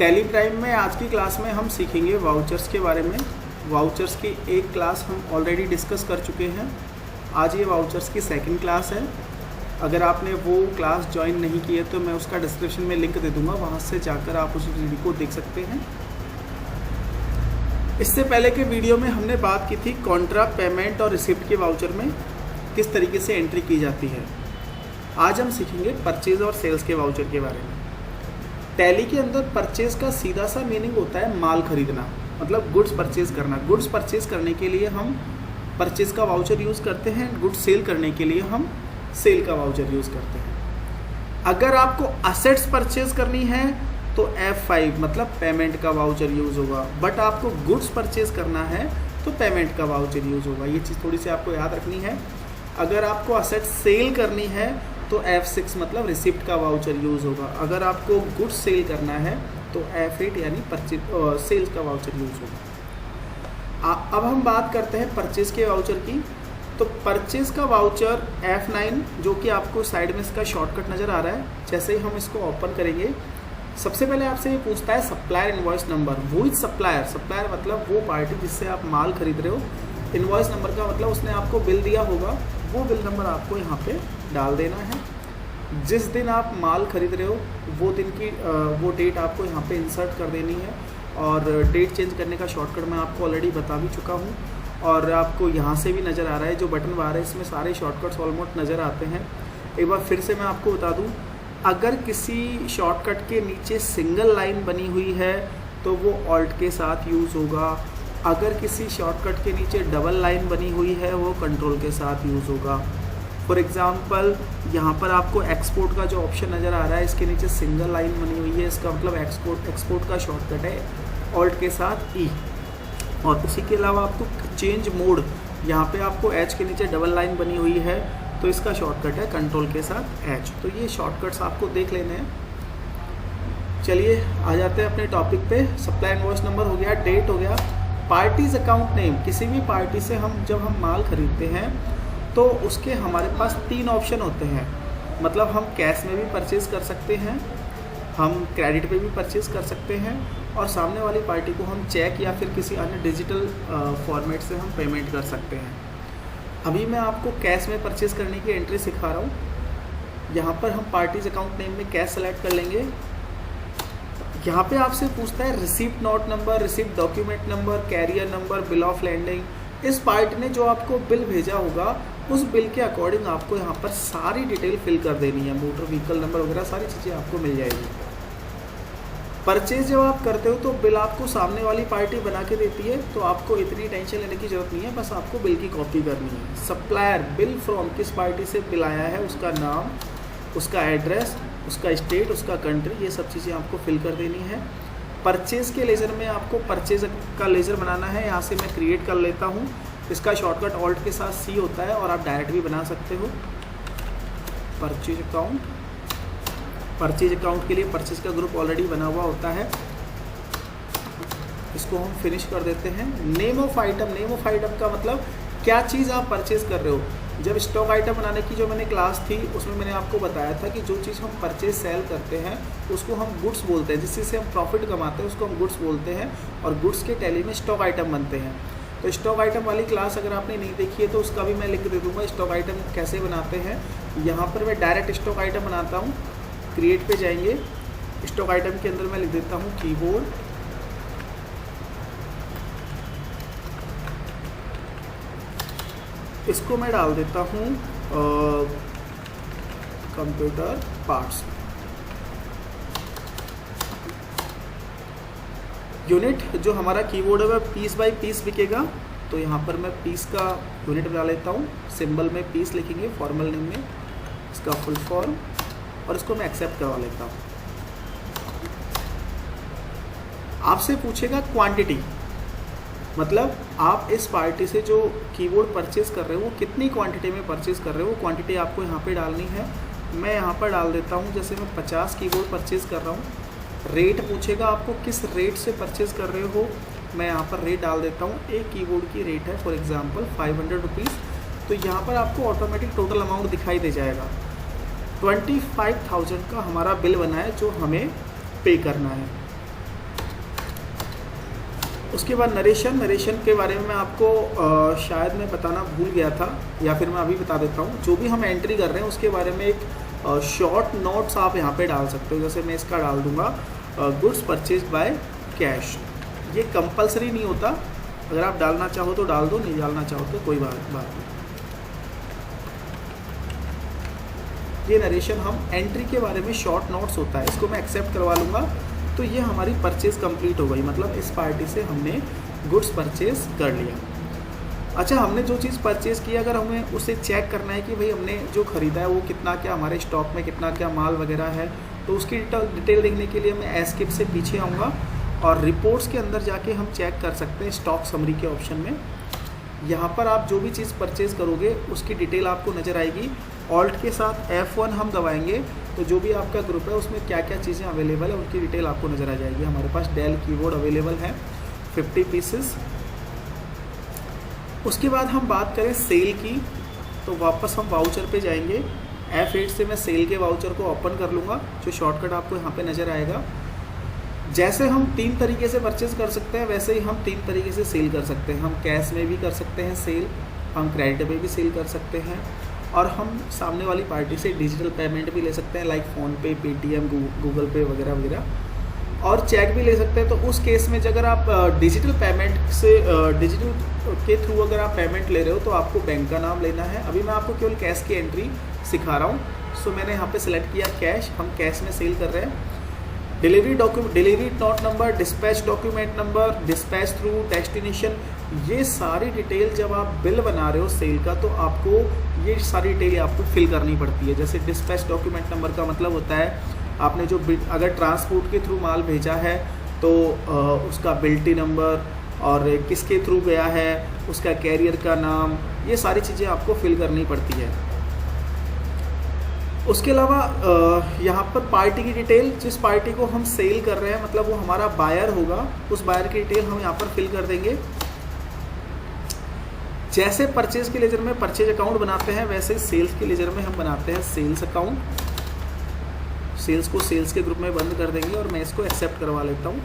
Tally prime में आज की क्लास में हम सीखेंगे वाउचर्स के बारे में। वाउचर्स की एक क्लास हम ऑलरेडी डिस्कस कर चुके हैं। आज ये वाउचर्स की सेकंड क्लास है। अगर आपने वो क्लास ज्वाइन नहीं की है तो मैं उसका डिस्क्रिप्शन में लिंक दे दूंगा, वहाँ से जाकर आप उस वीडियो को देख सकते हैं। इससे पहले के वीडियो में हमने बात की थी कॉन्ट्रा, पेमेंट और रिसिप्ट के वाउचर में किस तरीके से एंट्री की जाती है। आज हम सीखेंगे परचेज़ और सेल्स के वाउचर के बारे में। टैली के अंदर परचेज़ का सीधा सा मीनिंग होता है माल खरीदना, मतलब गुड्स परचेज़ करना। गुड्स परचेज़ करने के लिए हम परचेज़ का वाउचर यूज़ करते हैं, गुड्स सेल करने के लिए हम सेल का वाउचर यूज़ करते हैं। अगर आपको असेट्स परचेज़ करनी है तो F5 मतलब पेमेंट का वाउचर यूज़ होगा, बट आपको गुड्स परचेज़ करना है तो पेमेंट का वाउचर यूज़ होगा। ये चीज़ थोड़ी सी आपको याद रखनी है। अगर आपको असेट सेल करनी है तो F6 मतलब रिसिप्ट का वाउचर यूज़ होगा। अगर आपको गुड्स सेल करना है तो F8 यानी सेल्स का वाउचर यूज़ होगा। अब हम बात करते हैं परचेज़ के वाउचर की। तो परचेज़ का वाउचर F9 जो कि आपको साइड में इसका शॉर्टकट नज़र आ रहा है, जैसे ही हम इसको ओपन करेंगे सबसे पहले आपसे ये पूछता है सप्लायर इनवॉइस नंबर। वो इज सप्लायर, सप्लायर मतलब वो पार्टी जिससे आप माल खरीद रहे हो। इनवॉइस नंबर का मतलब उसने आपको बिल दिया होगा, वो बिल नंबर आपको यहाँ पे डाल देना है। जिस दिन आप माल खरीद रहे हो वो दिन की वो डेट आपको यहाँ पे इंसर्ट कर देनी है। और डेट चेंज करने का शॉर्टकट मैं आपको ऑलरेडी बता भी चुका हूँ, और आपको यहाँ से भी नज़र आ रहा है जो बटन बार है, इसमें सारे शॉर्टकट्स ऑलमोस्ट नज़र आते हैं। एक बार फिर से मैं आपको बता दूँ, अगर किसी शॉर्टकट के नीचे सिंगल लाइन बनी हुई है तो वो ऑल्ट के साथ यूज़ होगा। अगर किसी शॉर्टकट के नीचे डबल लाइन बनी हुई है वो कंट्रोल के साथ यूज़ होगा। फॉर एग्ज़ाम्पल यहाँ पर आपको एक्सपोर्ट का जो ऑप्शन नज़र आ रहा है, इसके नीचे सिंगल लाइन बनी हुई है, इसका मतलब एक्सपोर्ट का शॉर्टकट है ऑल्ट के साथ ई। और उसी के अलावा आपको चेंज मोड, यहाँ पे आपको एच के नीचे डबल लाइन बनी हुई है तो इसका शॉर्टकट है कंट्रोल के साथ एच। तो ये शॉर्टकट्स आपको देख लेने हैं। चलिए आ जाते हैं अपने टॉपिक पे। सप्लाई इनवॉइस नंबर हो गया, डेट हो गया, पार्टीज अकाउंट नेम। किसी भी पार्टी से जब हम माल खरीदते हैं तो उसके हमारे पास 3 ऑप्शन होते हैं। मतलब हम कैश में भी परचेज़ कर सकते हैं, हम क्रेडिट पे भी परचेज़ कर सकते हैं, और सामने वाली पार्टी को हम चेक या फिर किसी अन्य डिजिटल फॉर्मेट से हम पेमेंट कर सकते हैं। अभी मैं आपको कैश में परचेज़ करने की एंट्री सिखा रहा हूँ। यहाँ पर हम पार्टीज अकाउंट नेम में कैश सेलेक्ट कर लेंगे। यहाँ पे आपसे पूछता है receipt note number, receipt document number, carrier number, bill of landing. इस पार्टी ने जो आपको बिल भेजा होगा उस बिल के अकॉर्डिंग आपको यहाँ पर सारी डिटेल फिल कर देनी है। मोटर व्हीकल नंबर वगैरह सारी चीज़ें आपको मिल जाएगी। परचेज जब आप करते हो तो बिल आपको सामने वाली पार्टी बना के देती है, तो आपको इतनी टेंशन लेने की ज़रूरत नहीं है, बस आपको बिल की कॉपी करनी है। सप्लायर, बिल फ्रॉम, किस पार्टी से बिल आया है, उसका नाम, उसका एड्रेस, उसका स्टेट, उसका कंट्री, ये सब चीज़ें आपको फिल कर देनी है। परचेज़ के लेज़र में आपको परचेज़ का लेज़र बनाना है। यहाँ से मैं क्रिएट कर लेता हूँ। इसका शॉर्टकट ऑल्ट के साथ सी होता है, और आप डायरेक्ट भी बना सकते हो। परचेज अकाउंट, परचेज अकाउंट के लिए परचेज का ग्रुप ऑलरेडी बना हुआ होता है। इसको हम फिनिश कर देते हैं। Name of item, name of item का मतलब क्या चीज़ आप परचेज़ कर रहे हो। जब स्टॉक आइटम बनाने की जो मैंने क्लास थी उसमें मैंने आपको बताया था कि जो चीज़ हम परचेज सेल करते हैं उसको हम गुड्स बोलते हैं, जिस चीज़ से हम प्रॉफिट कमाते हैं उसको हम गुड्स बोलते हैं, और गुड्स के टैली में स्टॉक आइटम बनते हैं। तो स्टॉक आइटम वाली क्लास अगर आपने नहीं देखी है तो उसका भी मैं लिंक दे दूँगा, स्टॉक आइटम कैसे बनाते हैं। यहाँ पर मैं डायरेक्ट स्टॉक आइटम बनाता हूँ। क्रिएट पे जाएंगे, स्टॉक आइटम के अंदर मैं लिख देता हूँ कीबोर्ड, इसको मैं डाल देता हूँ कंप्यूटर पार्ट्स। यूनिट जो हमारा कीबोर्ड है वह पीस बाय पीस बिकेगा, तो यहाँ पर मैं पीस का यूनिट बना लेता हूँ। सिंबल में पीस लिखेंगे फॉर्मल नेम में, इसका फुल फॉर्म, और इसको मैं एक्सेप्ट करवा लेता हूँ। आपसे पूछेगा क्वांटिटी, मतलब आप इस पार्टी से जो कीबोर्ड परचेज कर रहे हो वो कितनी क्वांटिटी में परचेज कर रहे हो, क्वांटिटी आपको यहाँ पे डालनी है। मैं यहाँ पर डाल देता हूँ, जैसे मैं 50 कीबोर्ड परचेज कर रहा हूँ। रेट पूछेगा आपको किस रेट से परचेज कर रहे हो, मैं यहाँ पर रेट डाल देता हूँ। एक कीबोर्ड की रेट है फॉर एग्जांपल 500 रुपीज़, तो यहाँ पर आपको ऑटोमेटिक टोटल अमाउंट दिखाई दे जाएगा। 25,000 का हमारा बिल बना है जो हमें पे करना है। उसके बाद नरेशन के बारे में मैं आपको शायद मैं बताना भूल गया था, या फिर मैं अभी बता देता हूँ। जो भी हम एंट्री कर रहे हैं उसके बारे में एक शॉर्ट नोट्स आप यहाँ पे डाल सकते हो। जैसे मैं इसका डाल दूँगा गुड्स परचेज बाय कैश। ये कंपलसरी नहीं होता, अगर आप डालना चाहो तो डाल दो, नहीं डालना चाहो तो कोई बात नहीं। ये नरेशन हम एंट्री के बारे में शॉर्ट नोट्स होता है, इसको मैं एक्सेप्ट करवा लूँगा तो ये हमारी परचेज़ कंप्लीट हो गई। मतलब इस पार्टी से हमने गुड्स परचेज़ कर लिया। अच्छा, हमने जो चीज़ परचेज़ किया अगर हमें उसे चेक करना है कि भाई हमने जो ख़रीदा है वो कितना क्या हमारे स्टॉक में कितना क्या माल वगैरह है, तो उसकी डिटेल देखने के लिए मैं एस्केप से पीछे आऊँगा और रिपोर्ट्स के अंदर जाके हम चेक कर सकते हैं स्टॉक समरी के ऑप्शन में। यहाँ पर आप जो भी चीज़ परचेज़ करोगे उसकी डिटेल आपको नज़र आएगी। ऑल्ट के साथ F1 हम दबाएंगे तो जो भी आपका ग्रुप है उसमें क्या क्या चीज़ें अवेलेबल है उनकी डिटेल आपको नज़र आ जाएगी। हमारे पास डेल कीबोर्ड अवेलेबल है 50 पीसेस। उसके बाद हम बात करें सेल की, तो वापस हम वाउचर पे जाएंगे। F8 से मैं सेल के वाउचर को ओपन कर लूँगा, जो शॉर्टकट आपको यहाँ पे नज़र आएगा। जैसे हम 3 तरीके से परचेज़ कर सकते हैं वैसे ही हम 3 तरीके से सेल कर सकते हैं। हम कैश में भी कर सकते हैं सेल, हम क्रेडिट पे भी सेल कर सकते हैं, और हम सामने वाली पार्टी से डिजिटल पेमेंट भी ले सकते हैं, लाइक फ़ोनपे, पेटीएम, गूगल पे वगैरह वगैरह, और चेक भी ले सकते हैं। तो उस केस में अगर आप डिजिटल पेमेंट से डिजिटल के थ्रू अगर आप पेमेंट ले रहे हो तो आपको बैंक का नाम लेना है। अभी मैं आपको केवल कैश की एंट्री सिखा रहा हूँ। सो मैंने यहाँ पे सिलेक्ट किया कैश, हम कैश में सेल कर रहे हैं। Delivery note number, dispatch document number, dispatch through, destination, ये सारी डिटेल जब आप बिल बना रहे हो सेल का तो आपको ये सारी डिटेल आपको फिल करनी पड़ती है। जैसे डिस्पैच डॉक्यूमेंट नंबर का मतलब होता है आपने जो अगर ट्रांसपोर्ट के थ्रू माल भेजा है तो उसका बिल्टी नंबर और किसके थ्रू गया है, उसका कैरियर का नाम, ये सारी चीज़ें आपको फिल करनी पड़ती है। उसके अलावा यहाँ पर पार्टी की डिटेल, जिस पार्टी को हम सेल कर रहे हैं मतलब वो हमारा बायर होगा, उस बायर की डिटेल हम यहाँ पर फिल कर देंगे। जैसे परचेज के लेजर में परचेज अकाउंट बनाते हैं वैसे सेल्स के लेजर में हम बनाते हैं सेल्स अकाउंट। सेल्स को सेल्स के ग्रुप में बंद कर देंगे और मैं इसको एक्सेप्ट करवा लेता हूँ।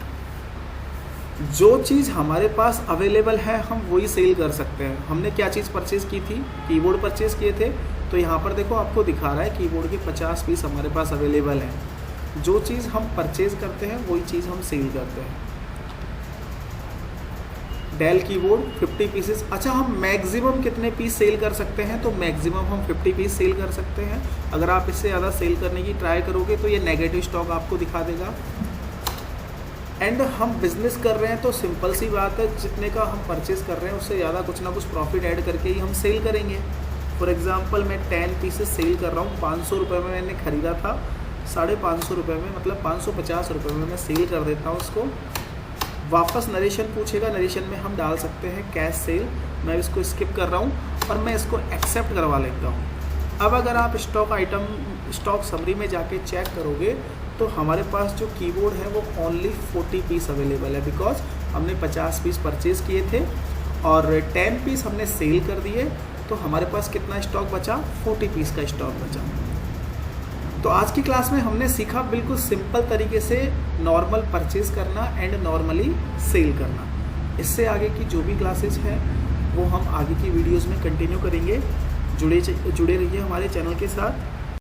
जो चीज़ हमारे पास अवेलेबल है हम वही सेल कर सकते हैं। हमने क्या चीज़ परचेज़ की थी, कीबोर्ड परचेज़ किए थे, तो यहाँ पर देखो आपको दिखा रहा है कीबोर्ड के 50 पीस हमारे पास अवेलेबल हैं। जो चीज़ हम परचेज़ करते हैं वही चीज़ हम सेल करते हैं। Dell keyboard 50 pieces. अच्छा, हम मैक्सिमम कितने पीस सेल कर सकते हैं, तो मैक्सिमम हम 50 पीस सेल कर सकते हैं। अगर आप इससे ज़्यादा सेल करने की ट्राई करोगे तो ये नेगेटिव स्टॉक आपको दिखा देगा। एंड हम बिज़नेस कर रहे हैं तो सिंपल सी बात है, जितने का हम परचेज़ कर रहे हैं उससे ज़्यादा कुछ ना कुछ प्रॉफिट ऐड करके ही हम सेल करेंगे। फॉर एग्जांपल मैं 10 पीसेस सेल कर रहा हूँ, 500 रुपये में मैंने ख़रीदा था, 550 रुपये में मतलब 550 रुपये में मैं सेल कर देता हूँ उसको। वापस नरेशन पूछेगा, नरेशन में हम डाल सकते हैं कैश सेल। मैं इसको स्किप कर रहा हूँ और मैं इसको एक्सेप्ट करवा लेता हूँ। अब अगर आप स्टॉक समरी में जाके चेक करोगे तो हमारे पास जो कीबोर्ड है वो ओनली 40 पीस अवेलेबल है, बिकॉज हमने 50 पीस परचेज़ किए थे और 10 पीस हमने सेल कर दिए। तो हमारे पास कितना स्टॉक बचा, 40 पीस का स्टॉक बचा। तो आज की क्लास में हमने सीखा बिल्कुल सिंपल तरीके से नॉर्मल परचेज़ करना एंड नॉर्मली सेल करना। इससे आगे की जो भी क्लासेस हैं वो हम आगे की वीडियोस में कंटिन्यू करेंगे। जुड़े रहिए हमारे चैनल के साथ।